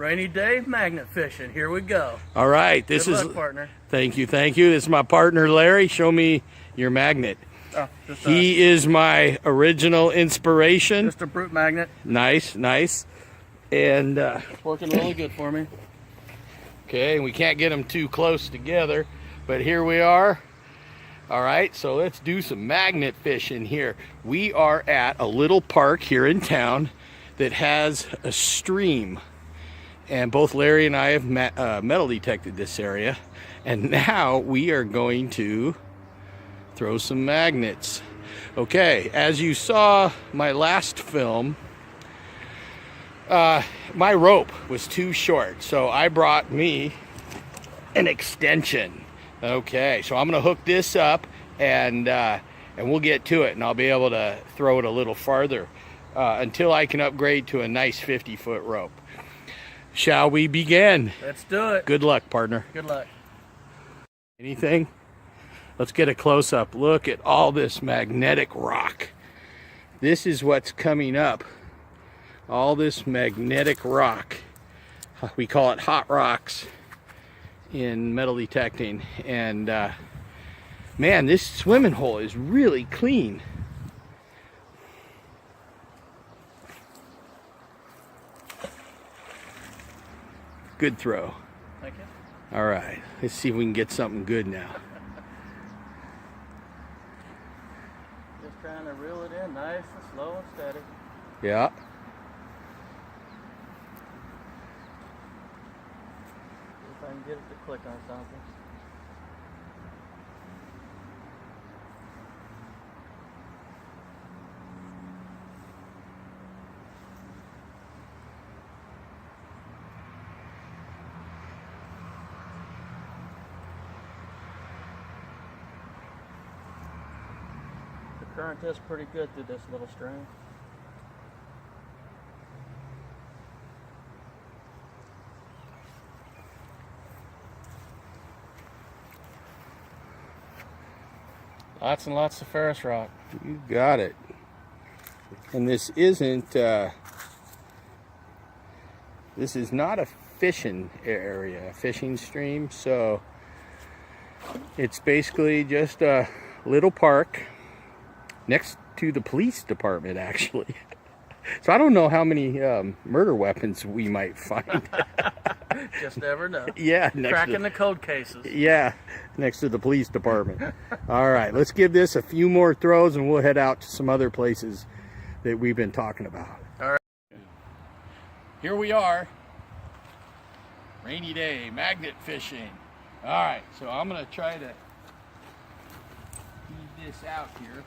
Rainy day magnet fishing. Here we go. All right, this Good is luck, partner. Thank you. This is my partner Larry. Show me your magnet. Oh, He is my original inspiration. Just a brute magnet. Nice. And It's working really good for me. okay, we can't get them too close together, but here we are. All right, so let's do some magnet fishing here. We are at a little park here in town that has a stream. And both Larry and I have metal detected this area. And now we are going to throw some magnets. Okay, as you saw my last film, my rope was too short. So I brought me an extension. Okay, so I'm gonna hook this up and we'll get to it, and I'll be able to throw it a little farther until I can upgrade to a nice 50-foot rope. Shall we begin? Let's do it. Good luck, partner. Good luck. Anything? Let's get a close-up look at all this magnetic rock. This is what's coming up. All this magnetic rock. We call it hot rocks in metal detecting. And man, this swimming hole is really clean. Good throw. Thank you. All right, let's see if we can get something good now. Just trying to reel it in nice and slow and steady. Yeah. See if I can get it to click on something. The current is pretty good through this little string. Lots and lots of ferrous rock. You got it. And this isn't, this is not a fishing area, a fishing stream, so it's basically just a little park next to the police department, actually. So I don't know how many murder weapons we might find. Just never know. Yeah. Cracking the code cases. Yeah, next to the police department. All right, let's give this a few more throws and we'll head out to some other places that we've been talking about. All right. Here we are. Rainy day, magnet fishing. All right, so I'm gonna try to feed this out here.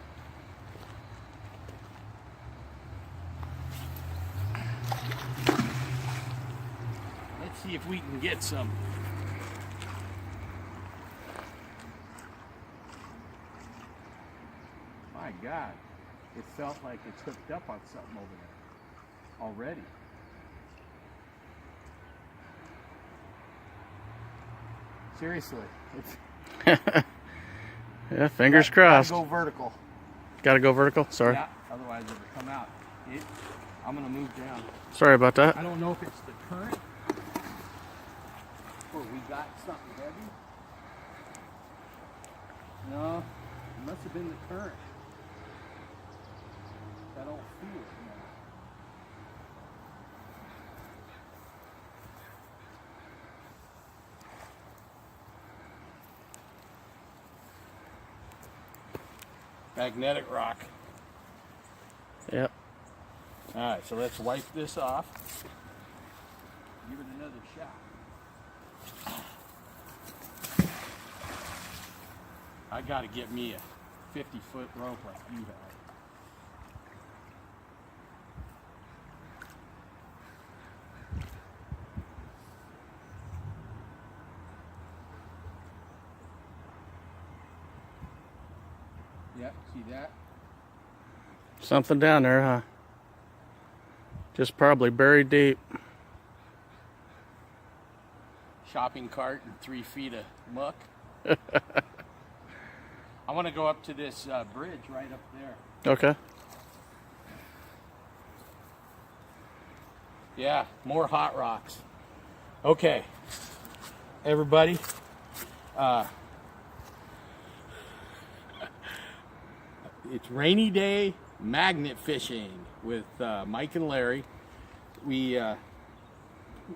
Let's see if we can get some. My God, it felt like it's hooked up on something over there already. Seriously, it's Yeah, fingers crossed. Gotta go vertical. Gotta go vertical? Sorry. Yeah, otherwise it'll come out. I'm gonna move down. Sorry about that. I don't know if it's the current or we got something heavy. No, it must have been the current. I don't feel it now. Magnetic rock. Yep. All right, so let's wipe this off. Give it another shot. I got to get me a 50-foot rope like you have. Yep, see that? Something down there, huh? Just probably buried deep. Shopping cart and 3 feet of muck. I want to go up to this bridge right up there. Okay. Yeah, more hot rocks. Okay, everybody. It's rainy day magnet fishing with Mike and Larry. We are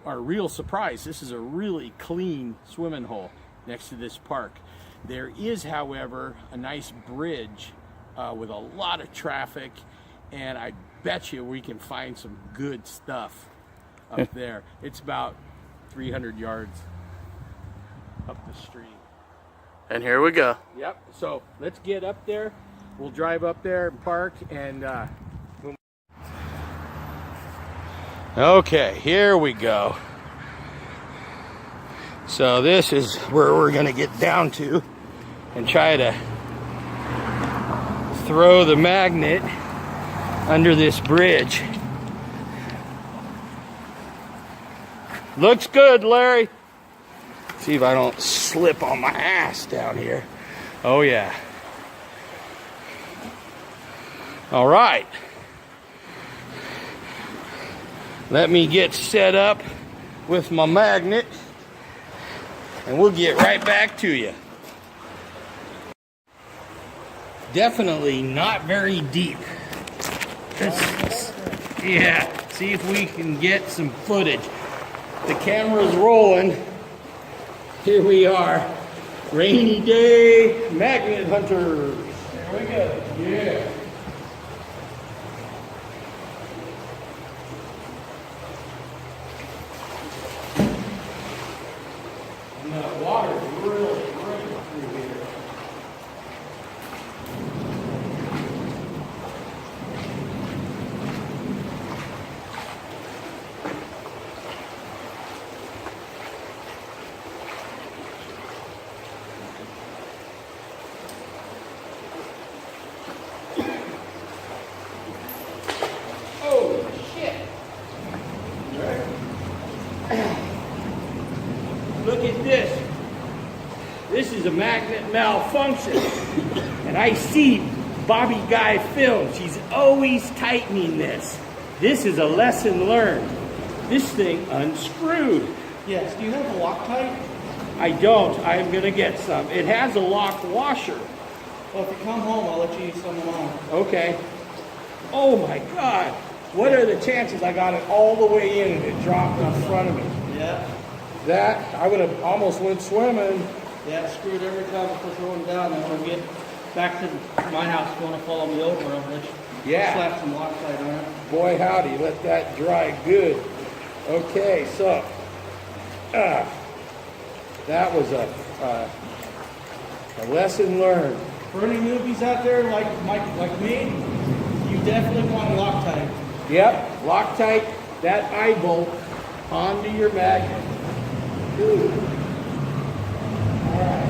real surprised. This is a really clean swimming hole next to this park. There is, however, a nice bridge with a lot of traffic, and I bet you we can find some good stuff up there. It's about 300 yards up the stream. And here we go. Yep, so let's get up there. We'll drive up there and park and okay, here we go. So this is where we're gonna get down to and try to throw the magnet under this bridge. Looks good, Larry. See if I don't slip on my ass down here. Oh yeah. All right. Let me get set up with my magnet and we'll get right back to you. Definitely not very deep. Yeah, see if we can get some footage. The camera's rolling. Here we are. Rainy day magnet hunters. There we go. Yeah. And the water's really running through here. Look at this. This is a magnet malfunction. And I see Bobby Guy films. He's always tightening this. This is a lesson learned. This thing unscrewed. Yes, do you have a Loctite? I don't. I'm going to get some. It has a lock washer. Well, if you come home, I'll let you use some of mine. Okay. Oh my God. What are the chances I got it all the way in and it dropped in front of me? Yeah. That, I would have almost went swimming. Yeah, it's screwed every time before throwing down. And when we get back to my house, if you want to follow me over, I'll let you slap some Loctite on it. Boy, howdy, let that dry good. Okay, so, that was a lesson learned. For any newbies out there like me, you definitely want Loctite. Yep, Loctite that eye bolt onto your magnet. Ooh. All right.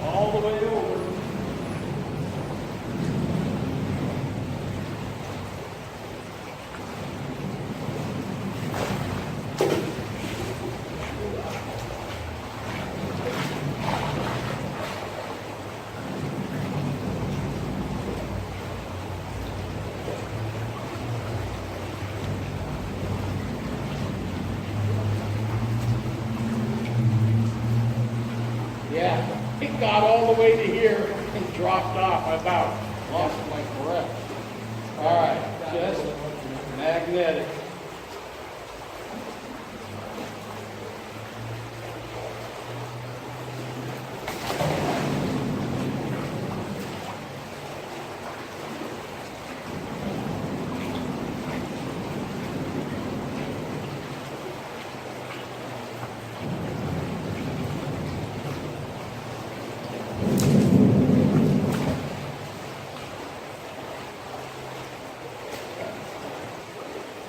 All the way over. Yeah, it got all the way to here and dropped off. I about lost my breath. All right, just magnetic.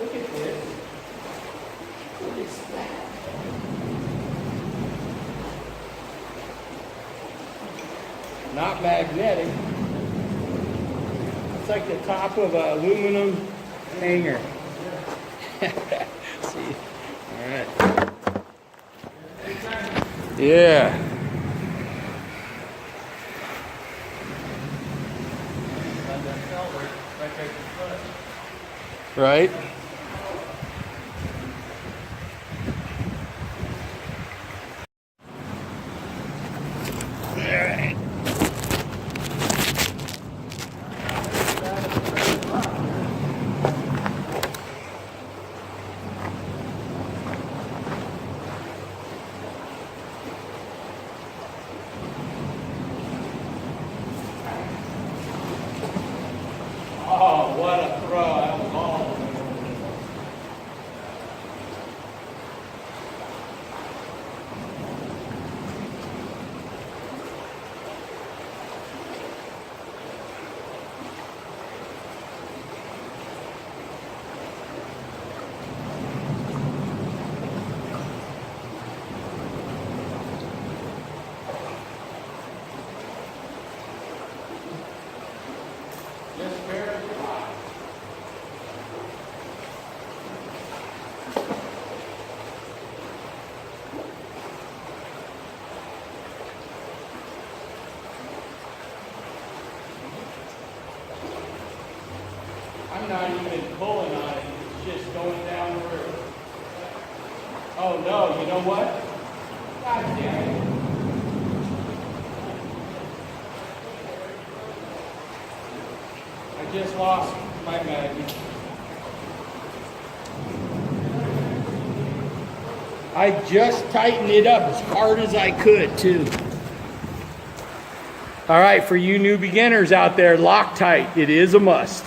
Look at this. What is that? Not magnetic. It's like the top of an aluminum hanger. See? All right. Yeah. that felt like I could put. Right? Oh, what a throw. That was all. Just barely. I'm not even pulling on it, it's just going down the river. Oh no, you know what? God damn it. I just lost my magnet. I just tightened it up as hard as I could too. All right, for you new beginners out there, Loctite, it is a must.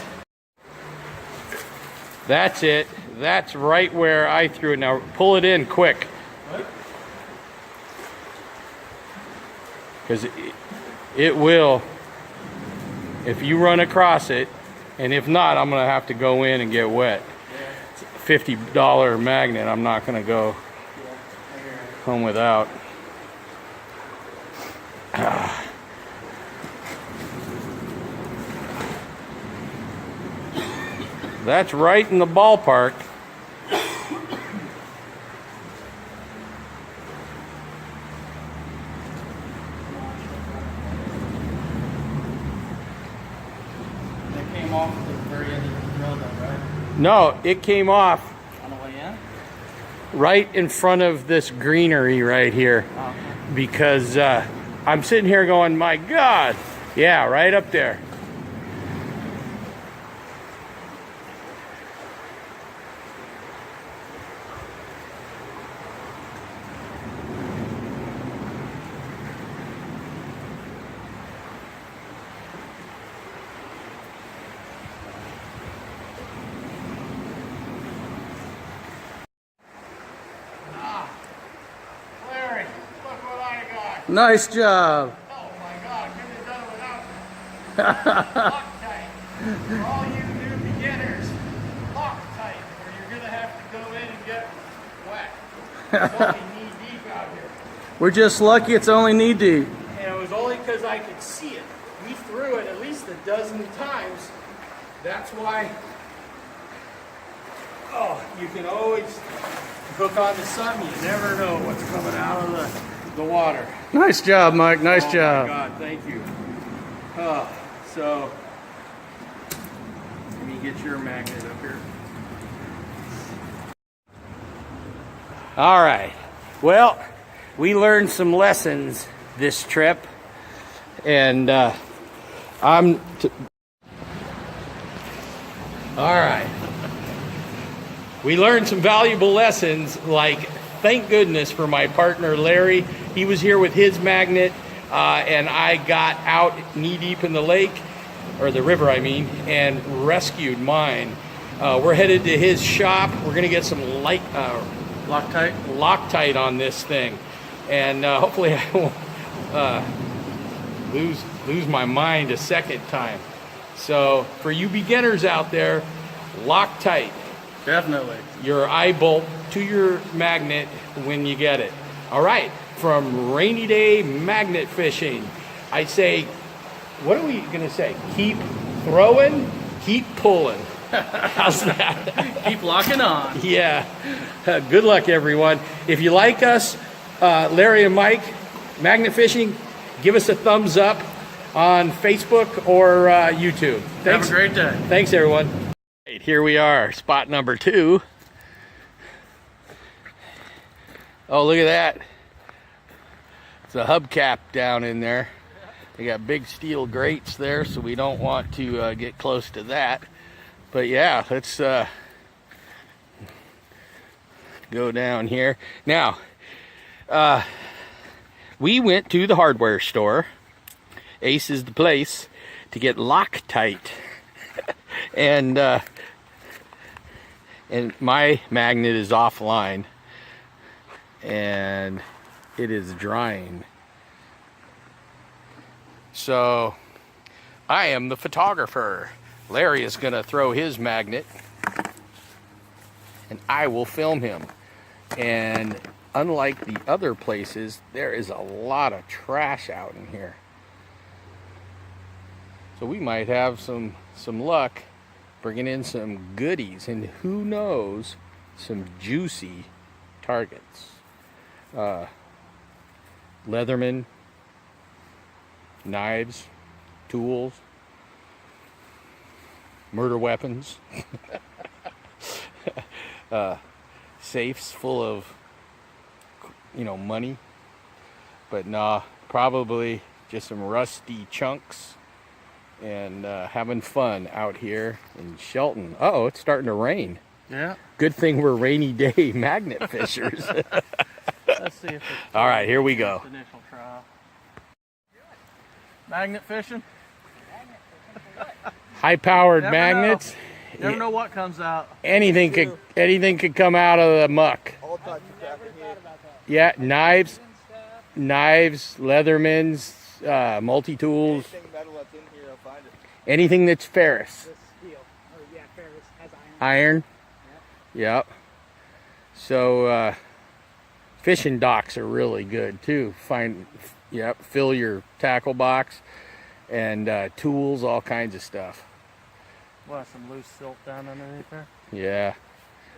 That's it. That's right where I threw it. Now pull it in quick. Because it will, if you run across it, and if not, I'm going to have to go in and get wet. It's a $50 magnet. I'm not going to go home without. That's right in the ballpark. That came off at the very end of the drill though, right? No, it came off On the way in? right in front of this greenery right here. Oh, okay. Because I'm sitting here going, my God. Yeah, right up there. Larry, look what I got. Nice job. Oh my God, couldn't have done it without Loctite. For all you new beginners, Loctite, or you're gonna have to go in and get wet. It's only knee deep out here. We're just lucky it's only knee deep. And it was only because I could see it. We threw it at least a dozen times. That's why, oh, you can always hook onto something. You never know what's coming out of the water. Nice job, Mike. Nice Oh job. my God, thank you. So, let me get your magnet up here. All right. Well, we learned some lessons this trip, and all right. We learned some valuable lessons, like thank goodness for my partner Larry. He was here with his magnet, and I got out knee deep in the lake, or the river I mean, and rescued mine. We're headed to his shop. We're gonna get some Loctite on this thing, and hopefully I won't lose my mind a second time. So for you beginners out there, Loctite. Definitely. Your eye bolt to your magnet when you get it. All right, from Rainy Day Magnet Fishing, I say, what are we gonna say? Keep throwing, keep pulling. How's that? Keep locking on. Yeah. Good luck, everyone. If you like us, Larry and Mike, Magnet Fishing, give us a thumbs up. on Facebook or YouTube. Thanks. Have a great day. Thanks, everyone. Right, here we are, spot number 2. Oh, look at that. It's a hubcap down in there. They got big steel grates there, so we don't want to get close to that. But yeah, let's go down here. Now, we went to the hardware store. Ace is the place to get Loctite. and my magnet is offline. And it is drying. So I am the photographer. Larry is going to throw his magnet and I will film him. And unlike the other places, there is a lot of trash out in here. So we might have some luck bringing in some goodies, and who knows, some juicy targets. Leatherman, knives, tools, murder weapons, safes full of, money, but nah, probably just some rusty chunks, and having fun out here in Shelton. Uh-oh, it's starting to rain. Yeah. Good thing we're rainy day magnet fishers. Let's see if it's all right, here we go. Initial trial. Magnet fishing. High-powered Never magnets. You never know what comes out. Anything could come out of the muck. All types of crap in here. Yeah, knives, Leathermans, multi-tools, Anything metal that's in here, I'll find it. anything that's ferrous. Steel. Oh yeah, ferrous has iron. Iron. Yep. So fishing docks are really good too. Fill your tackle box and tools, all kinds of stuff. What, some loose silt down underneath there? Yeah.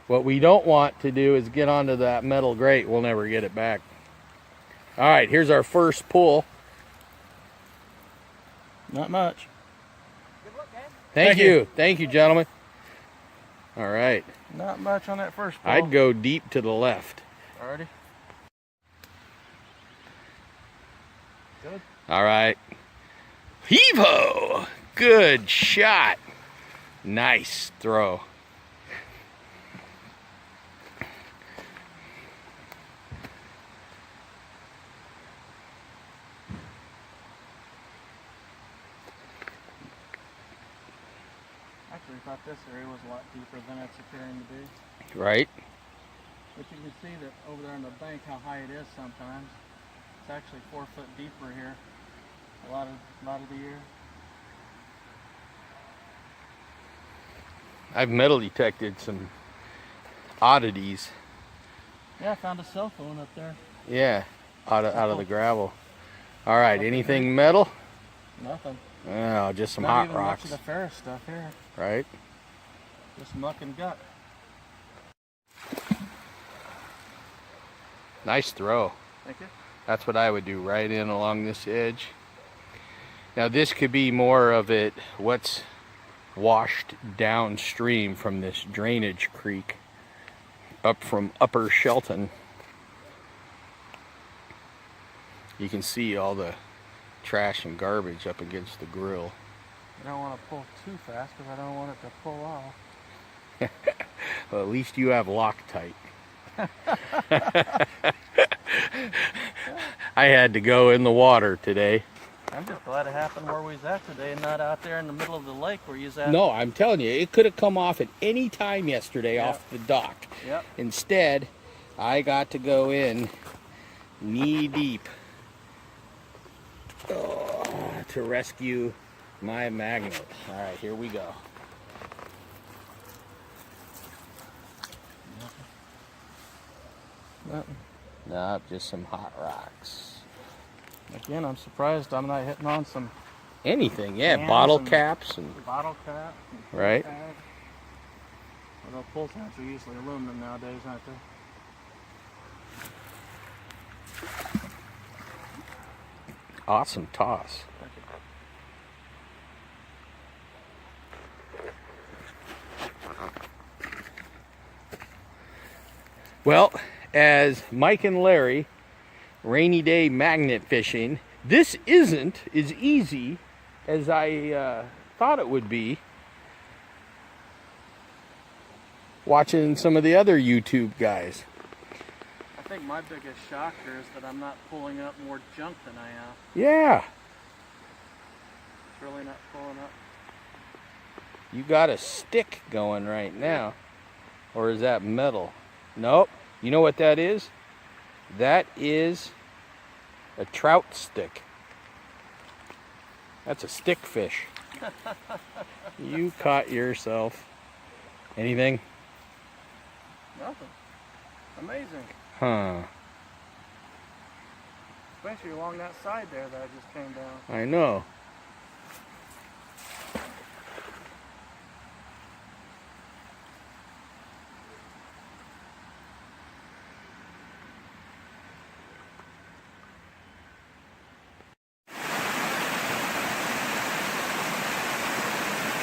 What we don't want to do is get onto that metal grate. We'll never get it back. All right, here's our first pull. Not much. Good luck, guys. Thank you. Thank you, gentlemen. All right. Not much on that first pull. I'd go deep to the left. Alrighty. Good. All right. Heave-ho! Good shot. Nice throw. Actually, I thought this area was a lot deeper than it's appearing to be. Right? But you can see that over there on the bank how high it is sometimes. It's actually 4 foot deeper here. A lot of the year. I've metal detected some oddities. Yeah, I found a cell phone up there. Yeah, out of the gravel. All right, anything metal? Nothing. Oh, just some Not hot even rocks. much of the ferrous stuff here. Right? Just muck and gut. Nice throw. Thank you. That's what I would do, right in along this edge. Now this could be more of it, what's washed downstream from this drainage creek up from Upper Shelton. You can see all the trash and garbage up against the grill. I don't want to pull too fast because I don't want it to pull off. Well, at least you have Loctite. I had to go in the water today. I'm just glad it happened where we was at today and not out there in the middle of the lake where you was at. No, I'm telling you, it could have come off at any time yesterday off the dock. Yep. Instead, I got to go in knee deep to rescue my magnet. All right, here we go. Nothing. Nope, just some hot rocks. Again, I'm surprised I'm not hitting on some Anything, yeah, cans bottle and caps and bottle cap. And right. tag. Although pull tabs are usually aluminum nowadays, aren't they? Awesome toss. Thank you. Well, as Mike and Larry, rainy day magnet fishing, this isn't as easy as I thought it would be. Watching some of the other YouTube guys. I think my biggest shocker is that I'm not pulling up more junk than I am. Yeah. It's really not pulling up. You got a stick going right now. Or is that metal? Nope. You know what that is? That is a trout stick. That's a stick fish. You caught yourself. Anything? Nothing. Amazing. Huh. Especially along that side there that I just came down. I know.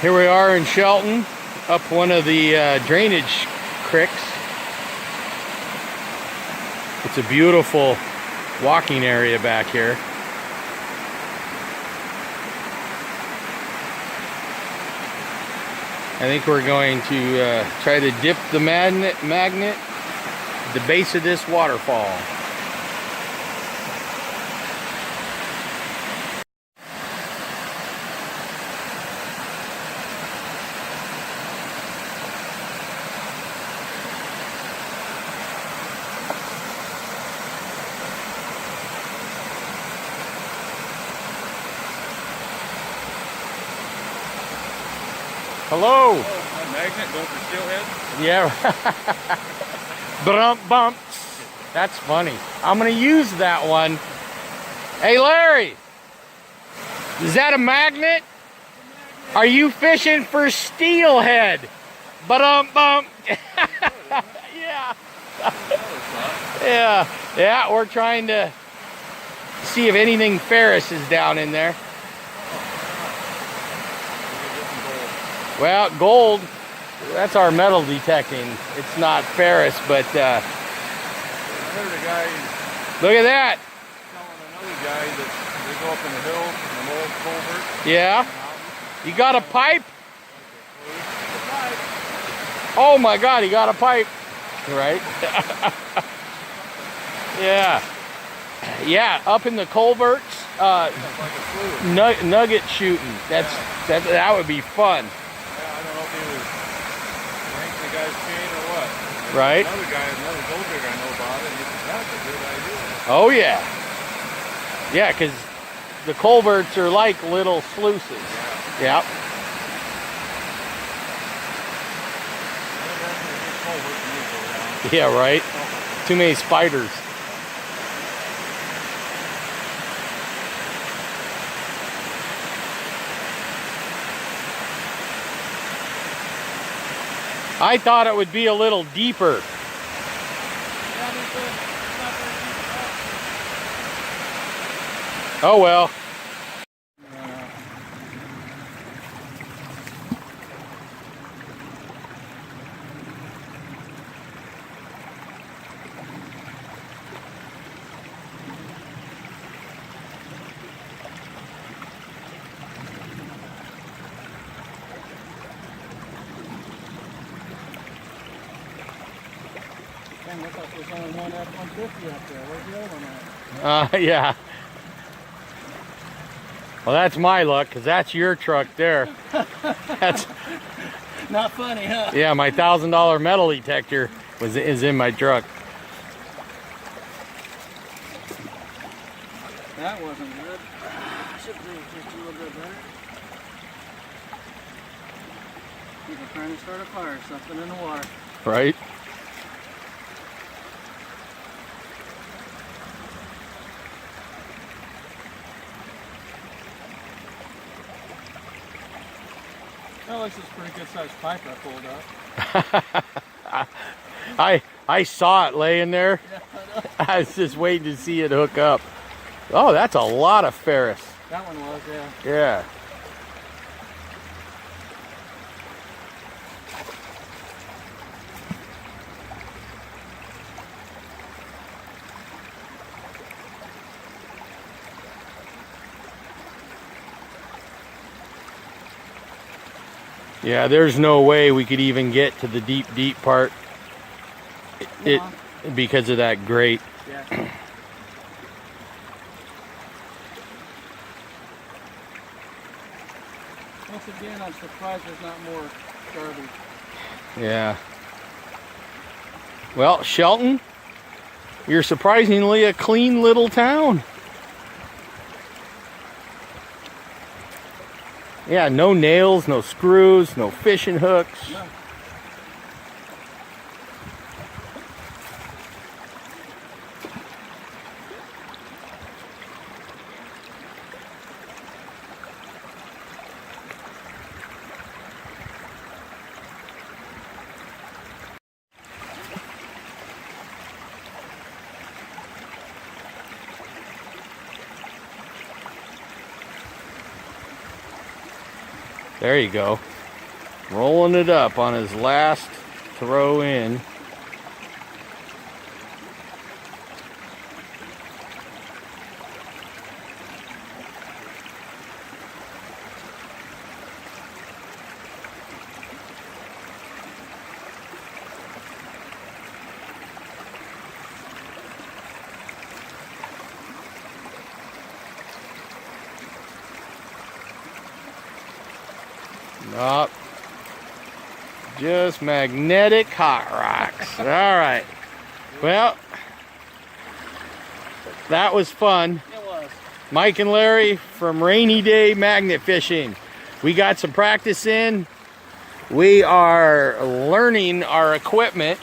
Here we are in Shelton, up one of the drainage creeks. It's a beautiful walking area back here. I think we're going to try to dip the magnet at the base of this waterfall. Hello. My magnet going for steelhead? Yeah. Brump bumps. That's funny. I'm gonna use that one. Hey Larry, is that a magnet? Are you fishing for steelhead? Bump. Yeah. Yeah. We're trying to see if anything ferrous is down in there. Well, gold, that's our metal detecting. It's not ferrous, but I heard a guy look at that. telling another guy that they go up in the hills in an old culvert. Yeah. You got a pipe? Oh my God, he got a pipe. Right? Yeah. Yeah, up in the culverts, nugget shooting. That would be fun. I don't know if he was yanking the guy's chain or what. Right. Another older guy know about it, and he said, that's a good idea. Oh yeah. Yeah, because the culverts are like little sluices. Yeah. Yeah, right. Too many spiders. I thought it would be a little deeper. Oh well. Dang, looks like there's only one F-150 up there. Where's the other one at? Yeah. Well, that's my luck, because that's your truck there. That's Not funny, huh? yeah. My $1,000 metal detector is in my truck. That wasn't good. Should be just a little bit better. People trying to start a fire, something in the water. Right. Well, this is a pretty good sized pipe I pulled up. I saw it laying there. I was just waiting to see it hook up. Oh, that's a lot of ferrous. That one was, yeah. Yeah. Yeah, there's no way we could even get to the deep part. It because of that grate. Yeah. Once again, I'm surprised there's not more garbage. Yeah. Well, Shelton, you're surprisingly a clean little town. Yeah, no nails, no screws, no fishing hooks. No. There you go. Rolling it up on his last throw in. Nope. Just magnetic hot rocks. All right. Well, that was fun. It was. Mike and Larry from Rainy Day Magnet Fishing. We got some practice in. We are learning our equipment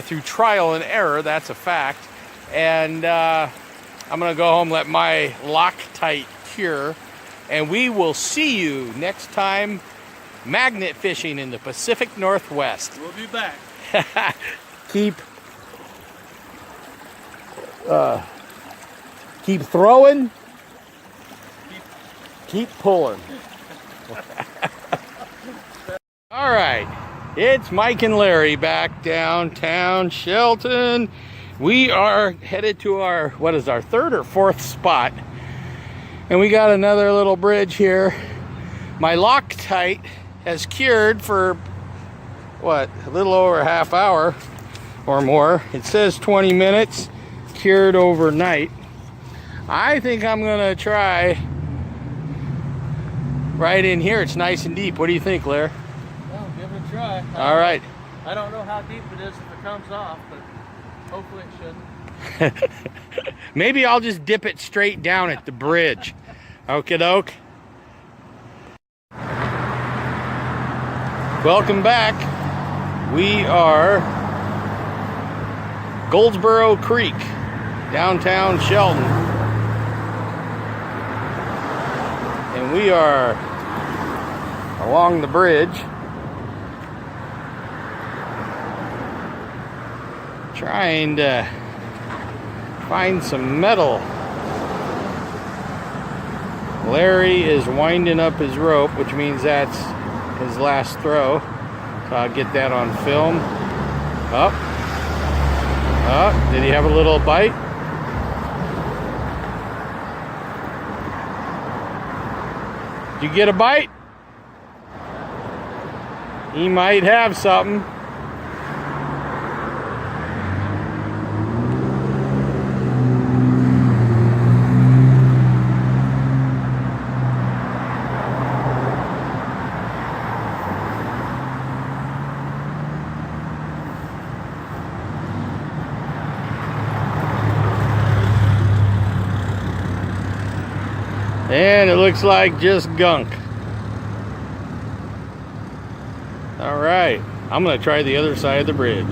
through trial and error. That's a fact. And I'm going to go home, let my Loctite cure. And we will see you next time magnet fishing in the Pacific Northwest. We'll be back. Keep throwing, keep pulling. All right, it's Mike and Larry back downtown Shelton. We are headed to our, what is our third or fourth spot? And we got another little bridge here. My Loctite has cured for, what, a little over a half hour or more. It says 20 minutes, cured overnight. I think I'm gonna try right in here. It's nice and deep. What do you think, Lair? Well, give it a try. All right. I don't know how deep it is if it comes off, but hopefully it shouldn't. Maybe I'll just dip it straight down at the bridge. Okie doke. Welcome back. We are Goldsboro Creek, downtown Shelton. And we are along the bridge, trying to find some metal. Larry is winding up his rope, which means that's his last throw. So I'll get that on film. Up. Up. Did he have a little bite? Did you get a bite? He might have something. And it looks like just gunk. All right, I'm gonna try the other side of the bridge.